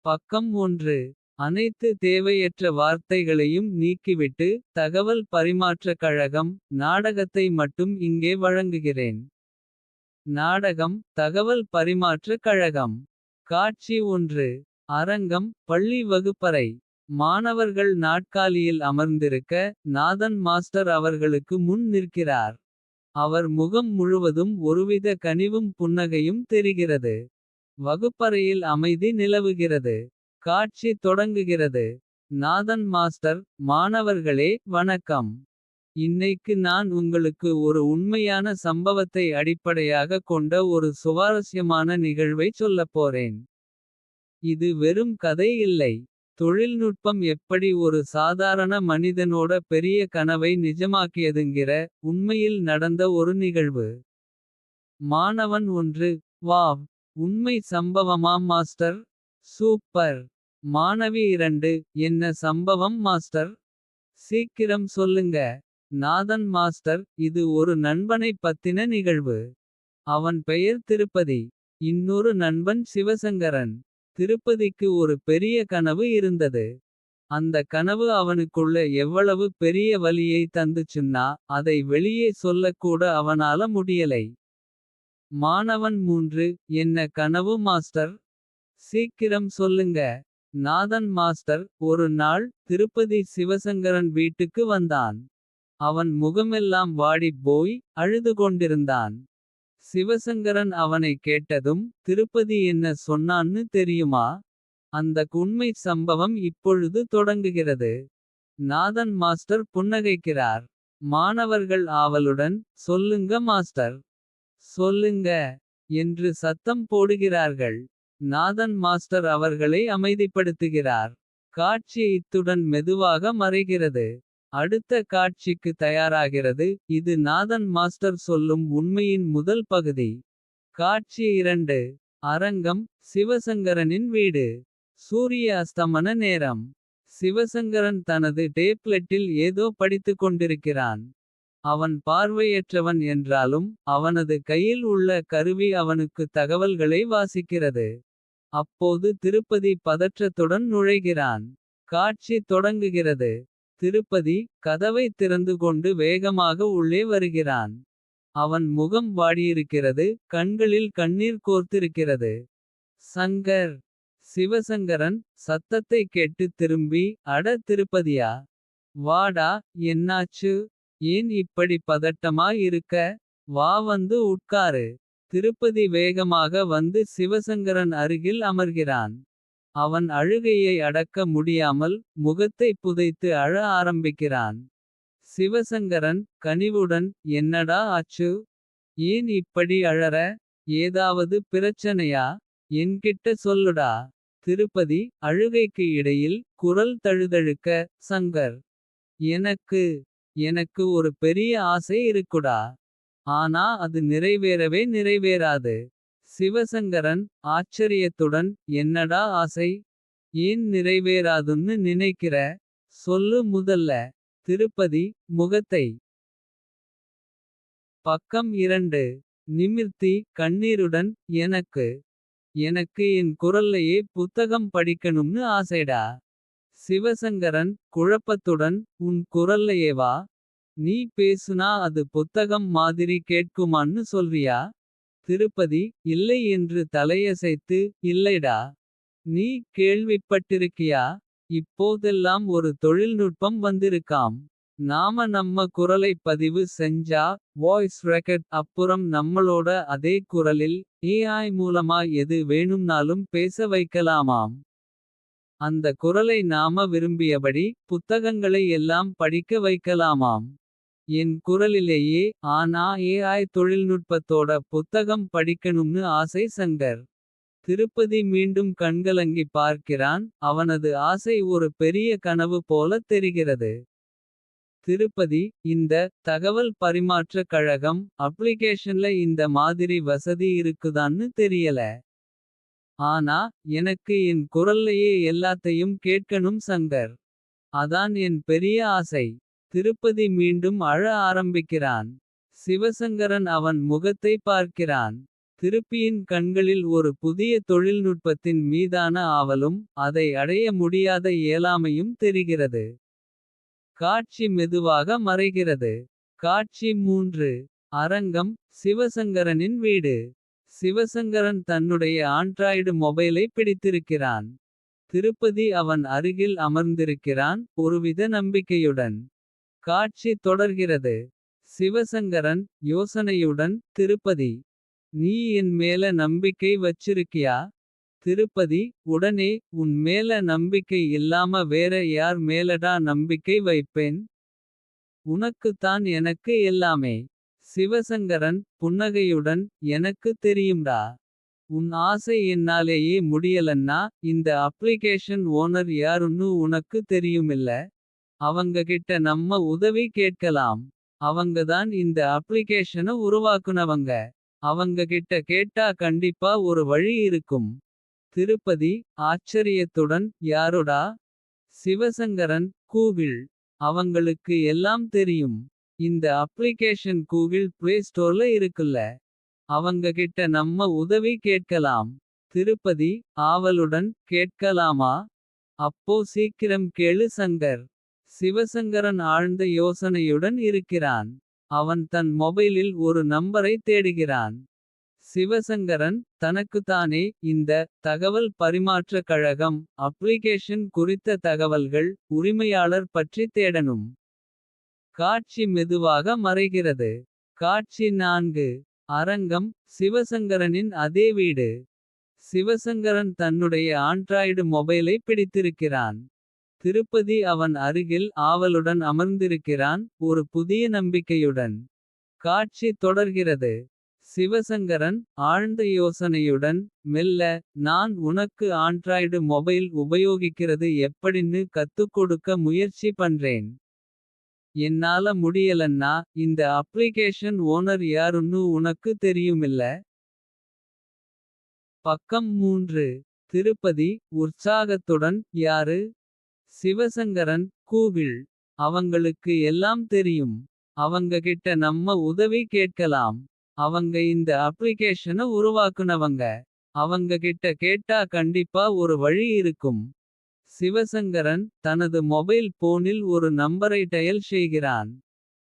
பக்கம் 1. அனைத்து தேவையற்ற வார்த்தைகளையும் நீக்கிவிட்டு. தகவல் பரிமாற்ற கழகம். நாடகத்தை மட்டும் இங்கே வழங்குகிறேன். நாடகம் தகவல் பரிமாற்ற கழகம். காட்சி 1. அரங்கம் பள்ளி வகுப்பறை. மாணவர்கள் நாட்காலியில் அமர்ந்திருக்க. நாதன் மாஸ்டர் அவர்களுக்கு முன் நிற்கிறார். அவர் முகம் முழுவதும் ஒருவித கனிவும் புன்னகையும் தெரிகிறது. வகுப்பறையில் அமைதி நிலவுகிறது. காட்சி தொடங்குகிறது. நாதன் மாஸ்டர் மாணவர்களே வணக்கம். இன்னைக்கு நான் உங்களுக்கு ஒரு உண்மையான சம்பவத்தை அடிப்படையாக கொண்ட ஒரு சுவாரஸ்யமான நிகழ்வை சொல்லப் போறேன். இது வெறும் கதை இல்லை. தொழில்நுட்பம் எப்படி ஒரு சாதாரண மனிதனோட பெரிய கனவை நிஜமாக்கியதுங்கிற. உண்மையில் நடந்த ஒரு நிகழ்வு. மாணவன் 1. வாவ். உண்மை சம்பவமா மாஸ்டர். சூப்பர். மாணவி 2. என்ன சம்பவம் மாஸ்டர். சீக்கிரம் சொல்லுங்க. நாதன் மாஸ்டர் இது ஒரு நண்பனைப் பத்தின நிகழ்வு. அவன் பெயர் திருப்பதி. இன்னொரு நண்பன் சிவசங்கரன். திருப்பதிக்கு ஒரு பெரிய கனவு இருந்தது. அந்த கனவு அவனுக்குள்ள எவ்வளவு பெரிய வலியை தந்துச்சுன்னா. அதை வெளியே சொல்லக்கூட அவனால முடியலை. மாணவன் 3. என்ன கனவு மாஸ்டர். சீக்கிரம் சொல்லுங்க. நாதன் மாஸ்டர் ஒரு நாள் திருப்பதி சிவசங்கரன் வீட்டுக்கு வந்தான். அவன் முகமெல்லாம் வாடிப் போய் அழுது கொண்டிருந்தான். சிவசங்கரன் அவனை கேட்டதும் திருப்பதி என்ன சொன்னான்னு தெரியுமா. அந்த உண்மை சம்பவம் இப்பொழுது தொடங்குகிறது. நாதன் மாஸ்டர் புன்னகைக்கிறார். மாணவர்கள் ஆவலுடன் சொல்லுங்க மாஸ்டர். சொல்லுங்க என்று சத்தம் போடுகிறார்கள். நாதன் மாஸ்டர் அவர்களை அமைதிப்படுத்துகிறார். காட்சி இத்துடன் மெதுவாக மறைகிறது. அடுத்த காட்சிக்கு தயாராகிறது. இது நாதன் மாஸ்டர் சொல்லும் உண்மையின் முதல் பகுதி. காட்சி 2. அரங்கம் சிவசங்கரனின் வீடு. சூரிய அஸ்தமன நேரம். சிவசங்கரன் தனது டேப்லெட்டில் ஏதோ படித்துக் கொண்டிருக்கிறான். அவன் பார்வையற்றவன் என்றாலும் அவனது கையில் உள்ள கருவி அவனுக்கு தகவல்களை வாசிக்கிறது. அப்போது திருப்பதி பதற்றத்துடன் நுழைகிறான். காட்சி தொடங்குகிறது. திருப்பதி கதவை திறந்து கொண்டு வேகமாக உள்ளே வருகிறான். அவன் முகம் வாடியிருக்கிறது. கண்களில் கண்ணீர் கோர்த்திருக்கிறது. சங்கர். சிவசங்கரன் சத்தத்தை கேட்டு திரும்பி அட திருப்பதியா. வாடா என்னாச்சு. ஏன் இப்படி பதட்டமா இருக்க. வா வந்து உட்காரு. திருப்பதி வேகமாக வந்து சிவசங்கரன் அருகில் அமர்கிறான். அவன் அழுகையை அடக்க முடியாமல் முகத்தை புதைத்து அழ ஆரம்பிக்கிறான். சிவசங்கரன் கனிவுடன் என்னடா ஆச்சு. ஏன் இப்படி அழற. ஏதாவது பிரச்சனையா. என்கிட்ட சொல்லுடா. திருப்பதி அழுகைக்கு இடையில் குரல் தழுதழுக்க. சங்கர். எனக்கு ஒரு பெரிய ஆசை இருக்குடா. ஆனா அது நிறைவேறவே நிறைவேறாது. சிவசங்கரன் ஆச்சரியத்துடன் என்னடா ஆசை. ஏன் நிறைவேறாதுன்னு நினைக்கிற. சொல்லு முதல்ல. திருப்பதி முகத்தை. பக்கம் 2. நிமிர்த்தி கண்ணீருடன் எனக்கு என் குரல்லையே புத்தகம் படிக்கணும்னு ஆசைடா. சிவசங்கரன் குழப்பத்துடன் உன் குரல்லையேவா. நீ பேசுனா அது புத்தகம் மாதிரி கேட்குமான்னு சொல்றியா. திருப்பதி இல்லை என்று தலையசைத்து இல்லைடா. நீ கேள்விப்பட்டிருக்கியா. இப்போதெல்லாம் ஒரு தொழில்நுட்பம் வந்திருக்காம். நாம நம்ம குரலை பதிவு செஞ்சா வாய்ஸ் ரெக்கார்ட் அப்புறம் நம்மளோட அதே குரலில். AI மூலமா எது வேணும்னாலும் பேச வைக்கலாமாம். அந்த குரலை நாம விரும்பியபடி புத்தகங்களை எல்லாம் படிக்க வைக்கலாமாம். என் குரலிலேயே ஆனா AI தொழில்நுட்பத்தோட புத்தகம் படிக்கணும்னு ஆசை சங்கர். திருப்பதி மீண்டும் கண்கலங்கி பார்க்கிறான். அவனது ஆசை ஒரு பெரிய கனவு போல தெரிகிறது. திருப்பதி இந்த தகவல் பரிமாற்ற கழகம் அப்ளிகேஷன்ல இந்த மாதிரி வசதி இருக்குதான்னு தெரியல. ஆனா எனக்கு என் குரல்லையே எல்லாத்தையும் கேட்கணும் சங்கர். அதான் என் பெரிய ஆசை. திருப்பதி மீண்டும் அழ ஆரம்பிக்கிறான். சிவசங்கரன் அவன் முகத்தை பார்க்கிறான். திருப்பியின் கண்களில் ஒரு புதிய தொழில்நுட்பத்தின் மீதான ஆவலும். அதை அடைய முடியாத இயலாமையும் தெரிகிறது. காட்சி மெதுவாக மறைகிறது. காட்சி 3. அரங்கம் சிவசங்கரனின் வீடு. சிவசங்கரன் தன்னுடைய ஆண்ட்ராய்டு மொபைலை பிடித்திருக்கிறான். திருப்பதி அவன் அருகில் அமர்ந்திருக்கிறான் ஒருவித நம்பிக்கையுடன். காட்சி தொடர்கிறது. சிவசங்கரன் யோசனையுடன் திருப்பதி. நீ என் மேல நம்பிக்கை வச்சிருக்கியா. திருப்பதி உடனே உன் மேல நம்பிக்கை இல்லாம வேற யார் மேலடா நம்பிக்கை வைப்பேன். உனக்குத்தான் எனக்கு எல்லாமே. சிவசங்கரன் புன்னகையுடன் எனக்கு தெரியும்டா. உன் ஆசை என்னாலேயே முடியலன்னா இந்த அப்ளிகேஷன் ஓனர் யாருன்னு உனக்கு தெரியுமில்ல. அவங்க கிட்ட நம்ம உதவி கேட்கலாம். அவங்க தான் இந்த அப்ளிகேஷன உருவாக்குனவங்க. அவங்க கிட்ட கேட்டா கண்டிப்பா ஒரு வழி இருக்கும். திருப்பதி ஆச்சரியத்துடன் யாருடா. சிவசங்கரன் கூகிள். அவங்களுக்கு எல்லாம் தெரியும். இந்த அப்ளிகேஷன் கூகிள் பிளே ஸ்டோர்ல இருக்குல்ல. அவங்க கிட்ட நம்ம உதவி கேட்கலாம். திருப்பதி ஆவலுடன் கேட்கலாமா. அப்போ சீக்கிரம் கேளு சங்கர். சிவசங்கரன் ஆழ்ந்த யோசனையுடன் இருக்கிறான். அவன் தன் மொபைலில் ஒரு நம்பரை தேடுகிறான். சிவசங்கரன் தனக்குத்தானே இந்த தகவல் பரிமாற்ற கழகம். அப்ளிகேஷன் குறித்த தகவல்கள் உரிமையாளர் பற்றி தேடணும். காட்சி மெதுவாக மறைகிறது. காட்சி 4. அரங்கம் சிவசங்கரனின் அதே வீடு. சிவசங்கரன் தன்னுடைய ஆண்ட்ராய்டு மொபைலை பிடித்திருக்கிறான். திருப்பதி அவன் அருகில் ஆவலுடன் அமர்ந்திருக்கிறான் ஒரு புதிய நம்பிக்கையுடன். காட்சி தொடர்கிறது. சிவசங்கரன் ஆழ்ந்த யோசனையுடன் மெல்ல. நான் உனக்கு ஆண்ட்ராய்டு மொபைல் உபயோகிக்கிறது எப்படின்னு கத்துக் கொடுக்க முயற்சி பண்றேன். என்னால முடியலன்னா இந்த அப்ளிகேஷன் ஓனர் யாருன்னு உனக்கு தெரியுமில்ல. பக்கம் 3. திருப்பதி உற்சாகத்துடன் யாரு. சிவசங்கரன் கூகிள். அவங்களுக்கு எல்லாம் தெரியும். அவங்க கிட்ட நம்ம உதவி கேட்கலாம். அவங்க இந்த அப்ளிகேஷன உருவாக்குனவங்க. அவங்க கிட்ட கேட்டா கண்டிப்பா ஒரு வழி இருக்கும். சிவசங்கரன் தனது மொபைல் போனில் ஒரு நம்பரை டயல் செய்கிறான்.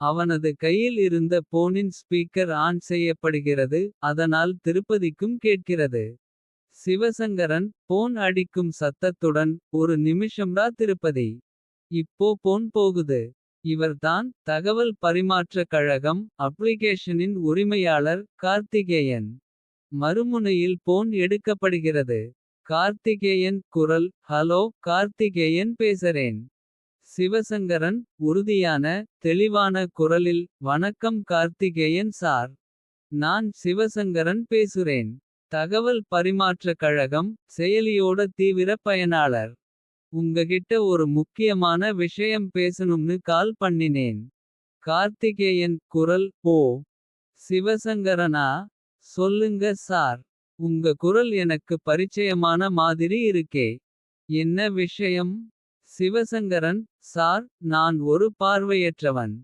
அவனது கையில் இருந்த போனின் ஸ்பீக்கர் ஆன் செய்யப்படுகிறது. அதனால் திருப்பதிக்கும் கேட்கிறது. சிவசங்கரன் போன் அடிக்கும் சத்தத்துடன் ஒரு நிமிஷம்டா திருப்பதி. இப்போ போன் போகுது. இவர்தான் தகவல் பரிமாற்ற கழகம் அப்ளிகேஷனின் உரிமையாளர் கார்த்திகேயன். மறுமுனையில் போன் எடுக்கப்படுகிறது. கார்த்திகேயன் குரல் ஹலோ கார்த்திகேயன் பேசறேன். சிவசங்கரன் உறுதியான தெளிவான குரலில் வணக்கம் கார்த்திகேயன் சார். நான் சிவசங்கரன் பேசுறேன். தகவல் பரிமாற்ற கழகம் செயலியோட தீவிர பயனாளர். உங்ககிட்ட ஒரு முக்கியமான விஷயம் பேசணும்னு கால் பண்ணினேன். கார்த்திகேயன் குரல் ஓ. சிவசங்கரனா சொல்லுங்க சார். உங்க குரல் எனக்கு பரிச்சயமான மாதிரி இருக்கே. என்ன விஷயம். சிவசங்கரன் சார் நான் ஒரு பார்வையற்றவன்.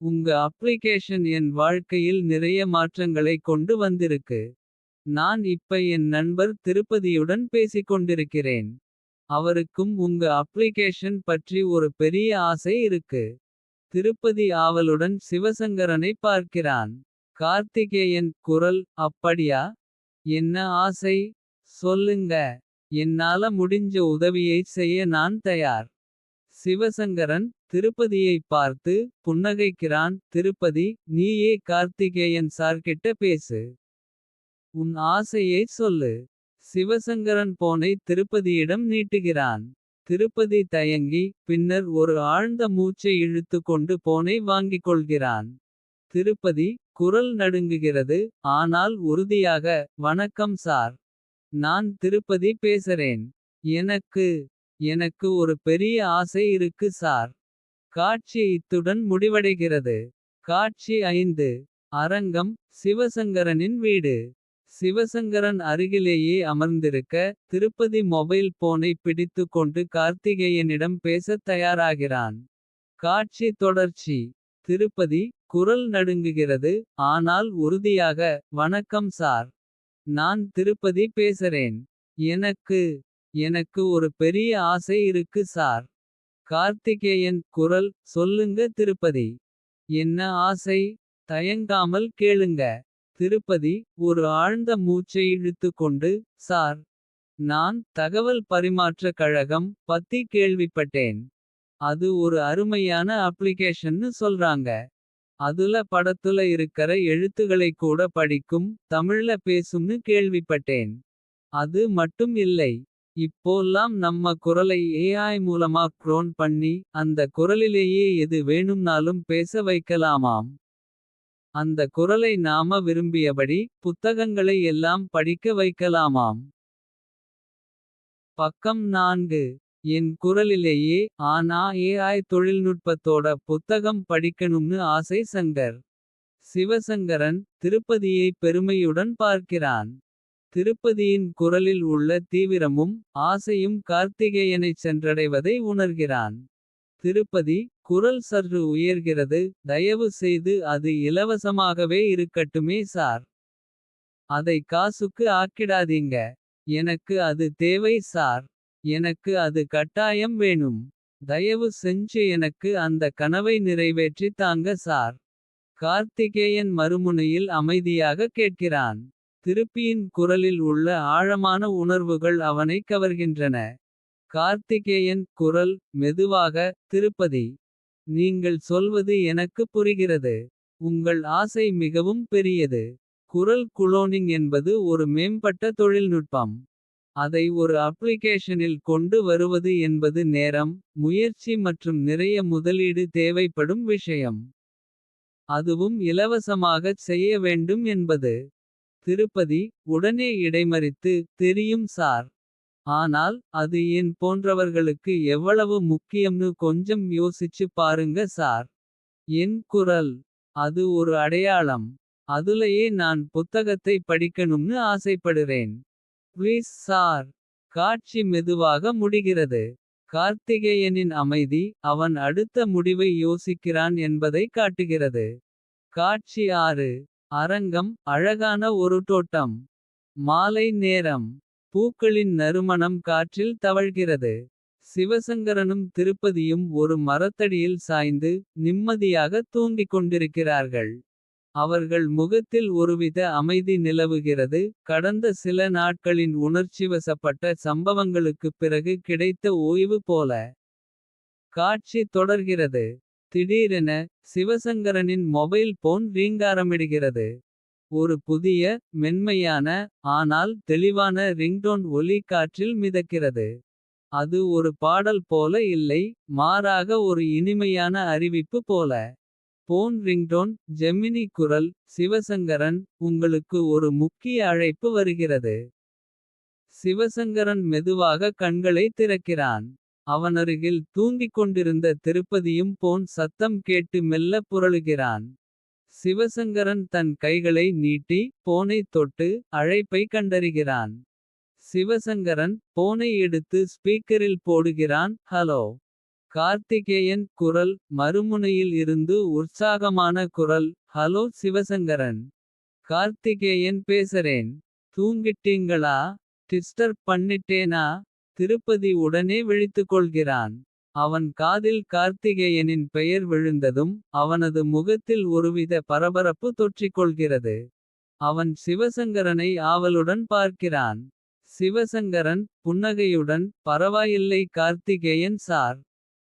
உங்க அப்ளிகேஷன் என் வாழ்க்கையில் நிறைய மாற்றங்களை கொண்டு வந்திருக்கு. நான் இப்ப என் நண்பர் திருப்பதியுடன் பேசிக்கொண்டிருக்கிறேன். அவருக்கும் உங்க அப்ளிகேஷன் பற்றி ஒரு பெரிய ஆசை இருக்கு. திருப்பதி ஆவலுடன் சிவசங்கரனை பார்க்கிறான். கார்த்திகேயன் குரல் அப்படியா. என்ன ஆசை சொல்லுங்க. என்னால முடிஞ்ச உதவியை செய்ய நான் தயார். சிவசங்கரன் திருப்பதியை பார்த்து புன்னகைக்கிறான். திருப்பதி நீயே கார்த்திகேயன் சார்கிட்ட பேசு. உன் ஆசையை சொல்லு. சிவசங்கரன் போனை திருப்பதியிடம் நீட்டுகிறான். திருப்பதி தயங்கி பின்னர் ஒரு ஆழ்ந்த மூச்சை இழுத்து கொண்டு போனை வாங்கிக் கொள்கிறான். திருப்பதி குரல் நடுங்குகிறது. ஆனால் உறுதியாக வணக்கம் சார். நான் திருப்பதி பேசறேன். எனக்கு ஒரு பெரிய ஆசை இருக்கு சார். காட்சி இத்துடன் முடிவடைகிறது. காட்சி 5. அரங்கம் சிவசங்கரனின் வீடு. சிவசங்கரன் அருகிலேயே அமர்ந்திருக்க. திருப்பதி மொபைல் போனை பிடித்து கொண்டு கார்த்திகேயனிடம் பேசத் தயாராகிறான். காட்சி தொடர்ச்சி. திருப்பதி குரல் நடுங்குகிறது. ஆனால் உறுதியாக வணக்கம் சார். நான் திருப்பதி பேசறேன். எனக்கு எனக்கு ஒரு பெரிய ஆசை இருக்கு சார். கார்த்திகேயன் குரல் சொல்லுங்க திருப்பதி. என்ன ஆசை. தயங்காமல் கேளுங்க. திருப்பதி ஒரு ஆழ்ந்த மூச்சை இழுத்துக்கொண்டு. சார். நான் தகவல் பரிமாற்ற கழகம் பத்தி கேள்விப்பட்டேன். அது ஒரு அருமையான அப்ளிகேஷன்னு சொல்றாங்க. அதுல படத்துல இருக்கற எழுத்துகளை கூட படிக்கும். தமிழ்ல பேசும்னு கேள்விப்பட்டேன். அது மட்டும் இல்லை. இப்போல்லாம் நம்ம குரலை AI மூலமா க்ளோன் பண்ணி. அந்த குரலிலேயே எது வேணும்னாலும் பேச வைக்கலாமாம். அந்த குரலை நாம விரும்பியபடி. புத்தகங்களை எல்லாம் படிக்க வைக்கலாமாம். பக்கம் 4. என் குரலிலேயே ஆனா AI தொழில்நுட்பத்தோட புத்தகம் படிக்கணும்னு ஆசை சங்கர். சிவசங்கரன் திருப்பதியை பெருமையுடன் பார்க்கிறான். திருப்பதியின் குரலில் உள்ள தீவிரமும். ஆசையும் கார்த்திகேயனைச் சென்றடைவதை உணர்கிறான். திருப்பதி குரல் சற்று உயர்கிறது. தயவு செய்து அது இலவசமாகவே இருக்கட்டுமே சார். அதை காசுக்கு ஆக்கிடாதீங்க. எனக்கு அது தேவை சார். எனக்கு அது கட்டாயம் வேணும். தயவு செஞ்சு எனக்கு அந்த கனவை நிறைவேற்றி தாங்க சார். கார்த்திகேயன் மறுமுனையில் அமைதியாக கேட்கிறான். திருப்பியின் குரலில் உள்ள ஆழமான உணர்வுகள் அவனை கவர்கின்றன. கார்த்திகேயன் குரல் மெதுவாக திருப்பதி. நீங்கள் சொல்வது எனக்கு புரிகிறது. உங்கள் ஆசை மிகவும் பெரியது. குரல் குளோனிங் என்பது ஒரு மேம்பட்ட தொழில்நுட்பம். அதை ஒரு அப்ளிகேஷனில் கொண்டு வருவது என்பது நேரம். முயற்சி மற்றும் நிறைய முதலீடு தேவைப்படும் விஷயம். அதுவும் இலவசமாகச் செய்ய வேண்டும் என்பது. திருப்பதி உடனே இடைமறித்து தெரியும் சார். ஆனால் அது என் போன்றவர்களுக்கு எவ்வளவு முக்கியம்னு கொஞ்சம் யோசிச்சு பாருங்க சார். என் குரல் அது ஒரு அடையாளம். அதுலயே நான் புத்தகத்தை படிக்கணும்னு ஆசைப்படுறேன். Please sir. காட்சி மெதுவாக முடிகிறது. கார்த்திகேயனின் அமைதி அவன் அடுத்த முடிவை யோசிக்கிறான் என்பதை காட்டுகிறது. காட்சி 6. அரங்கம் அழகான ஒரு தோட்டம். மாலை நேரம். பூக்களின் நறுமணம் காற்றில் தவழ்கிறது. சிவசங்கரனும் திருப்பதியும் ஒரு மரத்தடியில் சாய்ந்து. நிம்மதியாக தூங்கிக் கொண்டிருக்கிறார்கள். அவர்கள் முகத்தில் ஒருவித அமைதி நிலவுகிறது. கடந்த சில நாட்களின் உணர்ச்சிவசப்பட்ட சம்பவங்களுக்குப் பிறகு கிடைத்த ஓய்வு போல. காட்சி தொடர்கிறது. திடீரென சிவசங்கரனின் மொபைல் போன் ரீங்காரமிடுகிறது. ஒரு புதிய மென்மையான ஆனால் தெளிவான ரிங்டோன் ஒலி காற்றில் மிதக்கிறது. அது ஒரு பாடல் போல இல்லை. மாறாக ஒரு இனிமையான அறிவிப்பு போல. போன் ரிங்டோன் ஜெமினி குரல் சிவசங்கரன். உங்களுக்கு ஒரு முக்கிய அழைப்பு வருகிறது. சிவசங்கரன் மெதுவாக கண்களை திறக்கிறான். அவனருகில் தூங்கிக் கொண்டிருந்த திருப்பதியும் போன் சத்தம் கேட்டு மெல்ல புரளுகிறான். சிவசங்கரன் தன் கைகளை நீட்டி போனை தொட்டு அழைப்பை கண்டறிகிறான். சிவசங்கரன் போனை எடுத்து ஸ்பீக்கரில் போடுகிறான். ஹலோ. கார்த்திகேயன் குரல் மறுமுனையில் இருந்து உற்சாகமான குரல். ஹலோ சிவசங்கரன். கார்த்திகேயன் பேசறேன். தூங்கிட்டீங்களா. டிஸ்டர்ப் பண்ணிட்டேனா. திருப்பதி உடனே விழித்துக்கொள்கிறான். அவன் காதில் கார்த்திகேயனின் பெயர் விழுந்ததும். அவனது முகத்தில் ஒருவித பரபரப்பு தொற்றிக்கொள்கிறது. அவன் சிவசங்கரனை ஆவலுடன் பார்க்கிறான். சிவசங்கரன் புன்னகையுடன் பரவாயில்லை கார்த்திகேயன் சார்.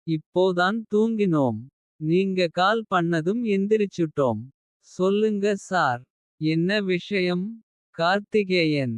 இப்போதான் தூங்கினோம். நீங்க கால் பண்ணதும் எந்திரிச்சுட்டோம். சொல்லுங்க சார். என்ன விஷயம். கார்த்திகேயன்.